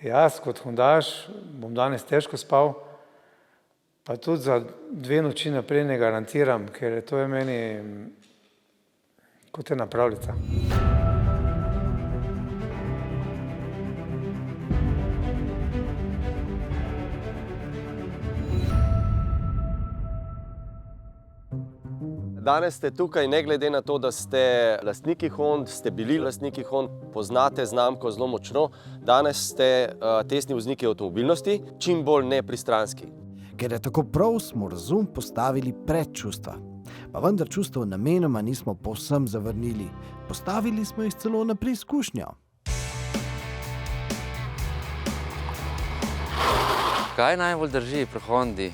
Jaz kot hondaš bom danes težko spal, pa tudi za 2 noči naprej ne garantiram, ker to je meni kot ena pravljica. Danes ste tukaj, ne glede na to, da ste lastniki Hond, ste bili lastniki Hond, poznate znamko zelo močno. Danes ste testni vozniki avtomobilnosti, čim bolj nepristranski. Ker je tako prav, smo razum postavili pred čustva. Pa vendar čustev namenoma nismo povsem zavrnili. Postavili smo jih celo na preizkušnjo. Kaj najbolj drži pri Hondi?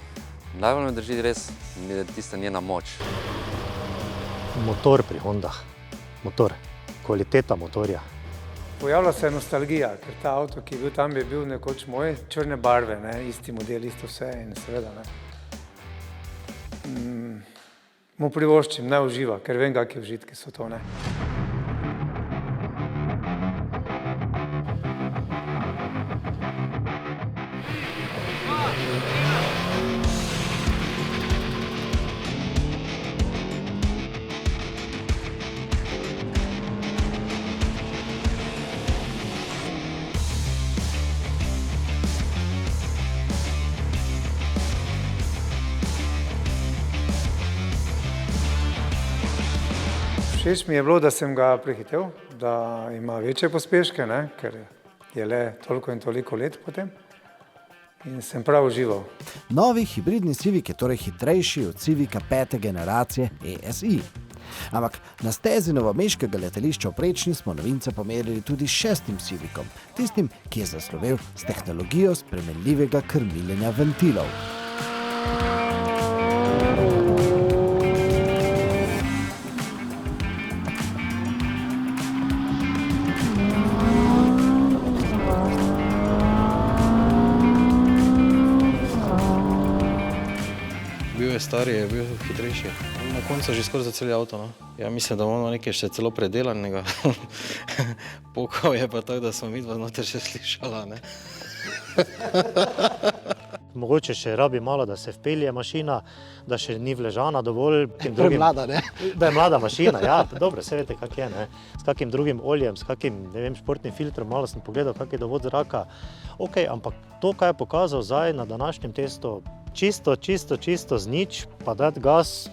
Najbolj me drži res tista njena moč. Motor pri Hondah. Motor. Kvaliteta motorja. Pojavila se je nostalgija, ker ta avto, ki je bil tam, je bil nekoč moj, črne barve, isti model, isto vse in seveda. Mu privoščim, naj uživa, ker vem, kakšne užitki so to. Všeč mi je bilo, da sem ga prehitel, da ima večje pospeške, ker je le toliko in toliko let potem in sem prav užival. Novi hibridni Civic je torej hitrejši od Civica 5. generacije ESI. Ampak na stezi novomeškega letališča v Prečni smo novinca pomerili tudi s 6. Civicom, tistim, ki je zaslovel s tehnologijo spremenljivega krmiljenja ventilov. Stari je bil hitrejši. Na koncu že skoraj za cel avto. Ja, mislim, da imamo nekaj še celo predelanega. Pokal je pa tako, da smo midva noter še slišala. Mogoče še rabi malo, da se vpelje mašina, da še ni vležana dovolj. Premlada, ne? Da je mlada mašina, ja. Dobro, vse veste, kak je, ne? S kakim drugim oljem, s kakim, ne vem, športnim filtrom, malo sem pogledal, kak je dovod zraka. Ok, ampak to, kaj je pokazal zdaj na današnjem testu, čisto z nič, pa dati gas,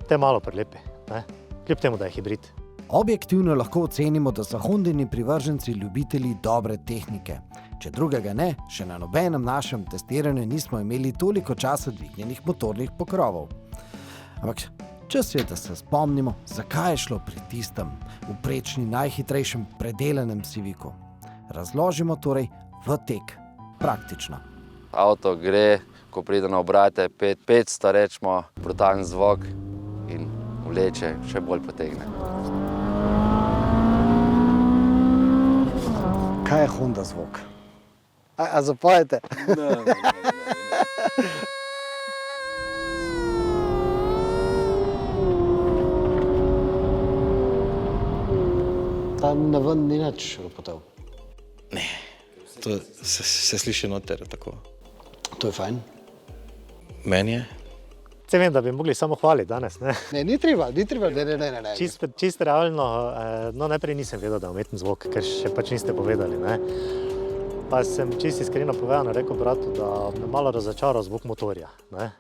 te malo prelepi, ne? Kljub temu, da je hibrid. Objektivno lahko ocenimo, da so Hondini privrženci ljubitelji dobre tehnike. Če drugega ne, še na nobenem našem testiranju nismo imeli toliko časa dvignjenih motornih pokrovov. Ampak čas je, da se spomnimo, zakaj je šlo pri tistem v Prečni najhitrejšem predelanem Civicu. Razložimo torej v tek, praktično. Avto gre, ko pride na obrate, 500 rečemo, brutalen zvok in vleče, še bolj potegne. Kaj je Honda zvok? A zapojete? Ne. Tam naven ni nič ropotal. Ne, to se sliši noter tako. To je fajn. Meni je. Se vem, da bi mogli samo hvaliti danes, ne? Ne, ni treba, ne. Čisto realno, no najprej nisem vedel, da je umeten zvok, ker še pač niste povedali, ne? Pa sem čisto iskreno povedano rekel bratu, da me malo razočaral zvok motorja, ne?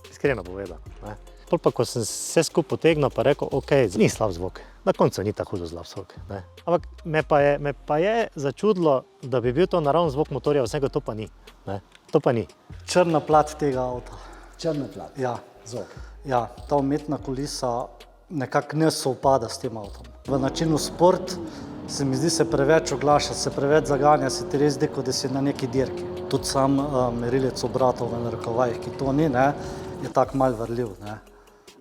Iskreno povedal, ne? Pol pa, ko sem vse skupaj potegnil, pa rekel, ok, ni slab zvok. Na koncu ni tako hudo slab zvok, ne? Ampak me pa je začudilo, da bi bil to naravni zvok motorja, vsega to pa ni, ne? To pa ni. Črna plat tega avta. Črna plat, Ja, zvok. ja, ta umetna kulisa nekako ne sovpada s tem avtom. V načinu sport se mi zdi se preveč oglaša, se preveč zaganja, se ti res zdi, kot da si na neki dirki. Tudi sam merilec obratov v narekovajih, ki to ni, ne, je tak mal vrljiv, ne.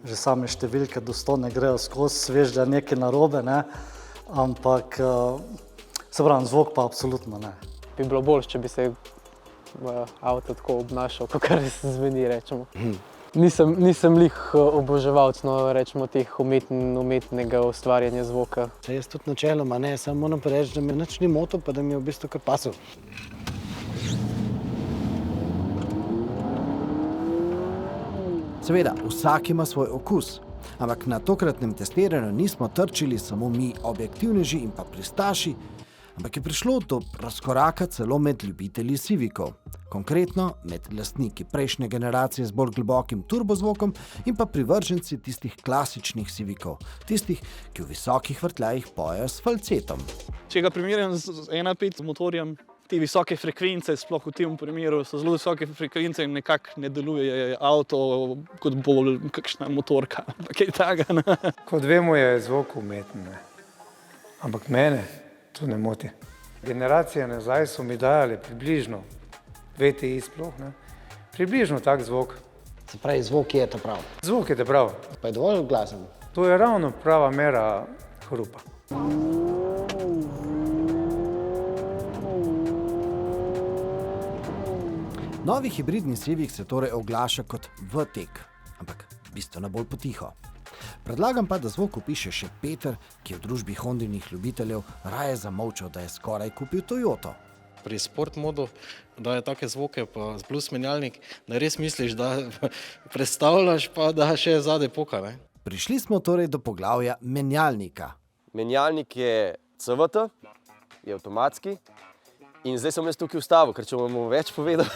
Že same številke do 100 ne grejo skozi, veš, da je nekaj narobe, ne, ampak se pravim, zvok pa absolutno ne. Bi bilo bolj, če bi se avto tako obnašal, kakor se zveni, rečemo. Nisem lih oboževalc, no, rečemo, teh umetnega ustvarjanja zvoka. Saj jaz tudi načeloma ne, samo moram pa reči, da me nič ni motil, pa da mi je v bistvu kar pasal. Seveda, vsak ima svoj okus, ampak na tokratnem testiranju nismo trčili samo mi, objektivneži in pa pristaši, ampak je prišlo do razkoraka celo med ljubitelji Civicov. Konkretno med lastniki prejšnje generacije z bolj globokim turbozvokom in pa privrženci tistih klasičnih Civicov, tistih, ki v visokih vrtljajih pojejo s falcetom. Če ga primerjam z 1.5 motorjem, te visoke frekvence, sploh v tem primeru, so zelo visoke frekvence in nekako ne deluje avto kot bolj kakšna motorka, kaj takega. Kot vemo, je zvok umeten, ne. Ampak mene to ne moti. Generacije nazaj so mi dajali približno, VTI sploh, ne, približno tak zvok. Se pravi, zvok je ta prav. Zvok je ta prav. Pa je dovolj glasen. To je ravno prava mera hrupa. Novi hibridni Civic se torej oglaša kot V-tek, ampak bistveno bolj potiho. Predlagam pa, da zvok opiše še Peter, ki je v družbi Hondinih ljubiteljev raje zamolčal, da je skoraj kupil Toyoto. Pri sport modu daje take zvoke, pa z blues menjalnik, da res misliš, da predstavljaš, pa da še zadaj poka, ne? Prišli smo torej do poglavja menjalnika. Menjalnik je CVT, je avtomatski. In zdaj sem jaz tukaj ustavil, ker če bomo več povedal,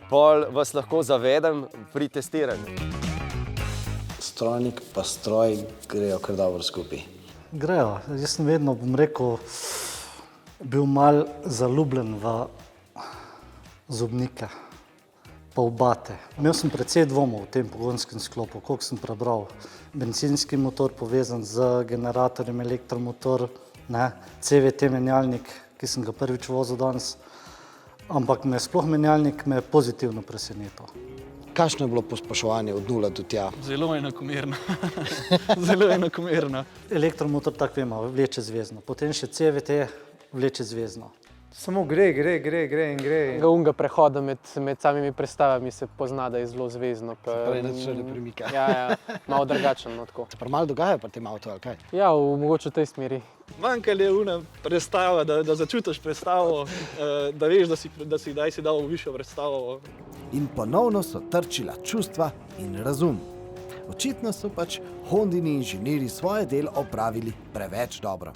pol vas lahko zavedem pri testiranju. Strojnik pa stroj grejo kar dobro skupaj. Grejo. Jaz sem vedno, bom rekel, bil mal zaljubljen v zobnike, pa v bate. Imel sem precej dvomov v tem pogonskem sklopu, koliko sem prebral. Bencinski motor povezan z generatorjem, elektromotor, ne, CVT menjalnik, ki sem ga prvič vozil danes, ampak sploh menjalnik me je pozitivno presenetil. Kakšno je bilo pospeševanje od 0 do tja? Zelo enakomerno. Zelo enakomerno. Elektromotor, tako vemo, vleče zvezno, potem še CVT vleče zvezno. Samo gre in gre. Unga prehoda med samimi prestavami se pozna, da je zelo zvezno. Pravi, da se ne premika. Ja, malo drugačen, no, tako. Se pa malo dogaja pri tem avtu, ali kaj? Ja, mogoče v tej smeri. Manjka le una predstava, da začutiš predstavo, da veš, da si kdaj si dal v višjo predstavo. In ponovno so trčila čustva in razum. Očitno so pač Hondini inženirji svoje delo opravili preveč dobro.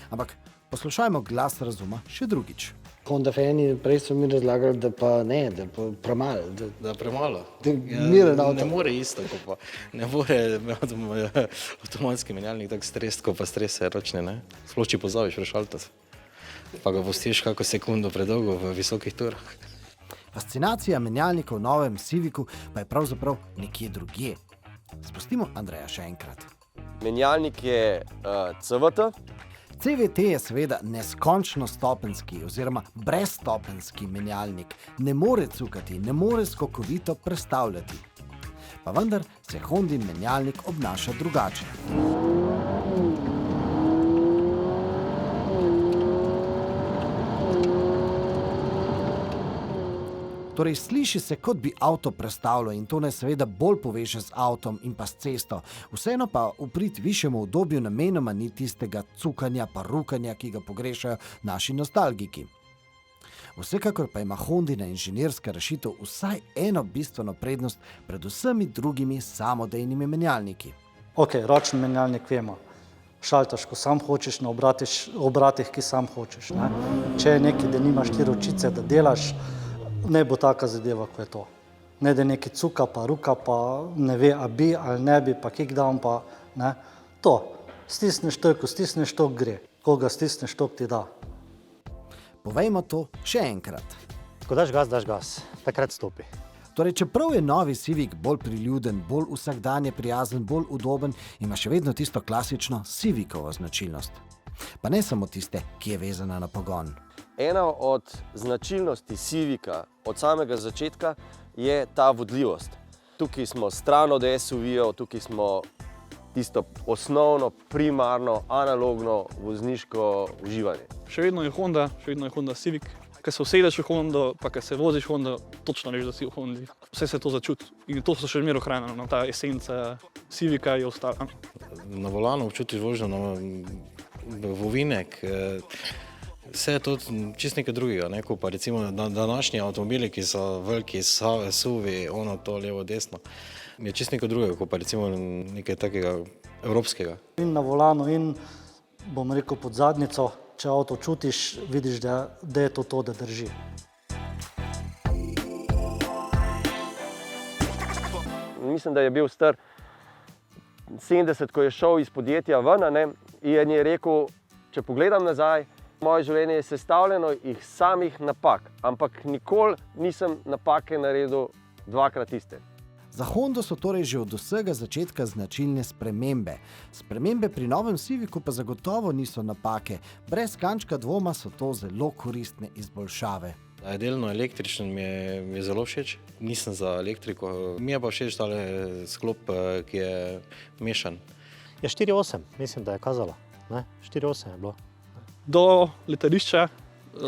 Ampak poslušajmo glas razuma še drugič. Honda fani prej so mi razlagali, da pa ne, da pa premalo. Da premalo. Ne more isto, ko pa ne more avtomatski menjalnik tak stres, ko pa strese ročne, ne. Sploh če pozabiš prešaltati, pa ga pustiš kako sekundo predolgo v visokih turah. Fascinacija menjalnikov v novem Civicu pa je pravzaprav nekje drugje. Spustimo Andreja še enkrat. Menjalnik je CVT. CVT je seveda neskončno stopenski oziroma brezstopenski menjalnik. Ne more cukati, ne more skokovito prestavljati. Pa vendar se Hondin menjalnik obnaša drugače. Torej, sliši se, kot bi avto prestavljal in to nas seveda bolj poveže z avtom in pa s cesto. Vseeno pa v prid višjemu udobju namenoma ni tistega cukanja pa rukanja, ki ga pogrešajo naši nostalgiki. Vsekakor pa ima Hondina inženirska rešitev vsaj eno bistveno prednost pred vsemi drugimi samodejnimi menjalniki. Ok, ročni menjalnik vemo. Šaltaš, ko sam hočeš, na obratih, ki sam hočeš, ne. Če je nekaj, da nimaš 4 ročice, da delaš, ne bo taka zadeva, ko je to. Ne, da nekaj cuka, pa ruka, pa ne ve, a bi ali ne bi, pa kickdown, pa ne. To, stisneš to, ko stisneš to, gre. Ko ga stisneš to, ti da. Povejmo to še enkrat. Ko daš gas, takrat stopi. Torej, čeprav je novi Civic bolj priljuden, bolj vsakdanje prijazen, bolj udoben, ima še vedno tisto klasično Civicovo značilnost. Pa ne samo tiste, ki je vezana na pogon. Ena od značilnosti Civica od samega začetka je ta vodljivost. Tukaj smo stran od SUV-jev, tukaj smo tisto osnovno, primarno, analogno vozniško uživanje. Še vedno je Honda Civic, ko se usedeš v Hondo, pa ko se voziš v Hondo, točno veš, da si v Hondi. Vse se to začuti in to so še zmeraj ohranjeno, no, ta esenca Civica je ostala. Na volanu občutiš vožnjo, v ovinek, vse je to čisto nekaj drugega, ne? Ko pa recimo današnji avtomobili, ki so veliki, suvi, ono to levo, desno, je čisto nekaj drugega, ko pa recimo nekaj takega evropskega. In na volanu in, bom rekel, pod zadnjico, če avto čutiš, vidiš, da je to, da drži. Mislim, da je bil star 70, ko je šel iz podjetja ven, ne, in je rekel, če pogledam nazaj, moje življenje je sestavljeno iz samih napak, ampak nikoli nisem napake naredil dvakrat iste. Za Hondo so torej že od vsega začetka značilne spremembe. Spremembe pri novem Civicu pa zagotovo niso napake. Brez kančka dvoma so to zelo koristne izboljšave. Da je delno električen, mi je zelo všeč. Nisem za elektriko. Mi je pa všeč tale sklop, ki je mešan. Je 4.8, mislim, da je kazalo. 4.8 je bilo. Do letališča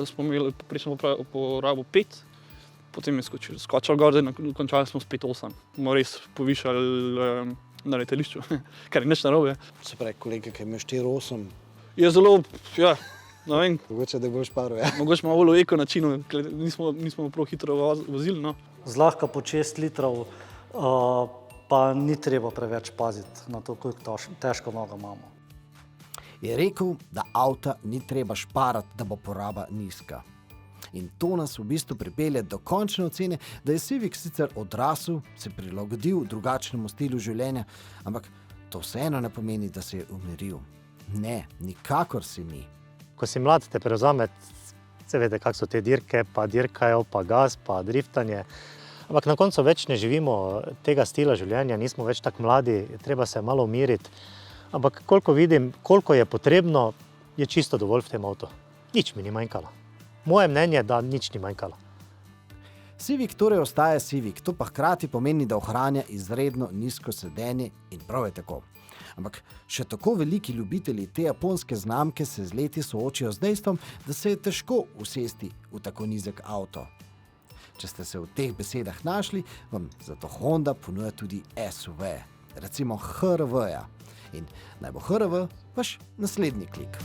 smo imeli poprečno porabo 5, potem je skočil gor, končali smo s 5.8. Smo res povišali na letališču, kar je nič narobe. Se pravi, kolega, ki je imel 4.8. Je zelo, ja, ne vem. Mogoče, da boš paril, ja. Mogoče malo v eko načinu, nismo prav hitro vozili, no. Zlahka po 6 litrov, pa ni treba preveč paziti na to, koliko težko nogo imamo. Je rekel, da avta ni treba šparati, da bo poraba nizka. In to nas v bistvu pripelje do končne ocene, da je Civic sicer odrasel, se prilagodil drugačnemu stilu življenja, ampak to vseeno ne pomeni, da se je umiril. Ne, nikakor si ni. Ko si mlad, te prevzame, se vede, kak so te dirke, pa dirkajo, pa gas, pa driftanje. Ampak na koncu več ne živimo tega stila življenja, nismo več tako mladi, treba se malo umiriti. Ampak koliko vidim, koliko je potrebno, je čisto dovolj v tem avtu. Nič mi ni manjkalo. Moje mnenje je, da nič ni manjkalo. Civic torej ostaja Civic, to pa hkrati pomeni, da ohranja izredno nizko sedenje in prav je tako. Ampak še tako veliki ljubitelji te japonske znamke se z leti soočijo z dejstvom, da se je težko usesti v tako nizek avto. Če ste se v teh besedah našli, vam zato Honda ponuja tudi SUV, recimo HR-V-ja. In naj bo HR-V vaš naslednji klik.